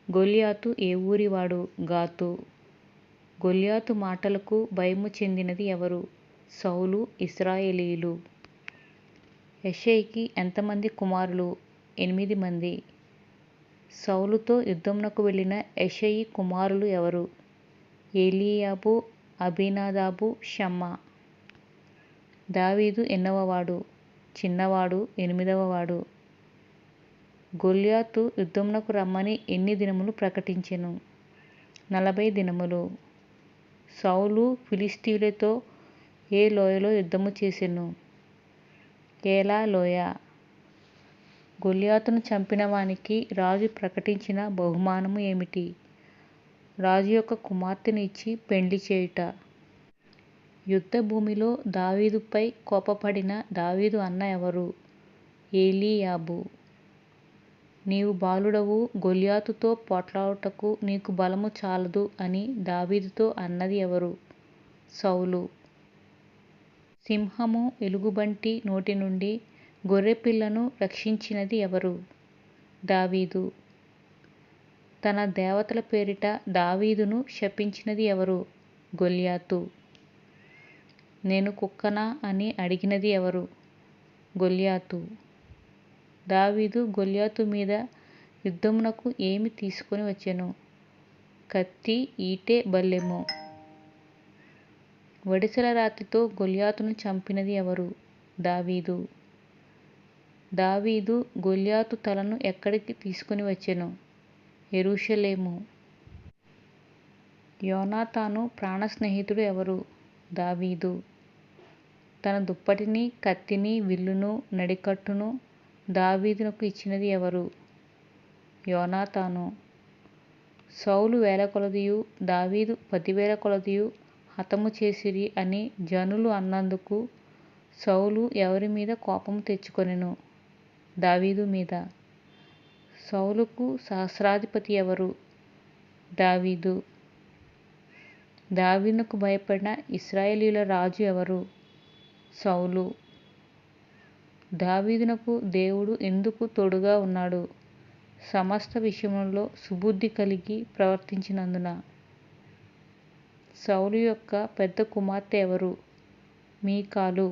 గొల్యాతు ఏ ఊరివాడు? గాతు. గొల్యాతు మాటలకు భయము చెందినది ఎవరు? సౌలు, ఇశ్రాయేలీయులు. యెష్షయికి ఎంతమంది కుమారులు? 8 మంది. సౌలుతో యుద్ధమునకు వెళ్ళిన యెష్షయి కుమారులు ఎవరు? ఎలీయాబు, అబీనాదాబు, షమ్మా. దావీదు ఎన్నవవాడు? చిన్నవాడు, 8వవాడు. గొల్యాతు యుద్ధమునకు రమ్మని ఎన్ని దినములు ప్రకటించెను? 40 దినములు. సౌలు ఫిలిష్తీయులతో ఏ లోయలో యుద్ధము చేసెను? ఏలా లోయ. గొల్యాతును చంపిన వానికి రాజు ప్రకటించిన బహుమానము ఏమిటి? రాజు యొక్క కుమార్తెను ఇచ్చి పెండ్లి చేయుట. యుద్ధ భూమిలో దావీదుపై కోపపడిన దావీదు అన్న ఎవరు? ఎలీయాబు. నీవు బాలుడవు, గొల్యాతుతో పోట్లాడుటకు నీకు బలము చాలదు అని దావీదుతో అన్నది ఎవరు? సౌలు. సింహము ఎలుగుబంటి నోటి నుండి గొర్రెపిల్లను రక్షించినది ఎవరు? దావీదు. తన దేవతల పేరిట దావీదును శపించినది ఎవరు? గొల్యాతు. నేను కుక్కనా అని అడిగినది ఎవరు? గొల్యాతు. దావీదు గొల్యాతు మీద యుద్ధమునకు ఏమి తీసుకొని వచ్చెను? కత్తి, ఈటె, బల్లెము. వడిసెల రాతితో గొల్యాతును చంపినది ఎవరు? దావీదు. దావీదు గొల్యాతు తలను ఎక్కడికి తీసుకొని వచ్చెను? యెరూషలేము. యోనాతాను ప్రాణ స్నేహితుడు ఎవరు? దావీదు. తన దుప్పటిని, కత్తిని, విల్లును, నడికట్టును దావీదునకు ఇచ్చినది ఎవరు? యోనాతాను. సౌలు 1000 కొలదియు దావీదు 10,000 కొలదియు హతము చేసిరి అని జనులు అన్నందుకు సౌలు ఎవరి మీద కోపము తెచ్చుకొనెను? దావీదు మీద. సౌలుకు సహస్రాధిపతి ఎవరు? దావీదు. దావీదునకు భయపడిన ఇశ్రాయేలీయుల రాజు ఎవరు? సౌలు. దావీదునకు దేవుడు ఎందుకు తోడుగా ఉన్నాడు? సమస్త విషయములలో సుబుద్ధి కలిగి ప్రవర్తించినందున. సౌలు యొక్క పెద్ద కుమార్తె ఎవరు? మీకాలు.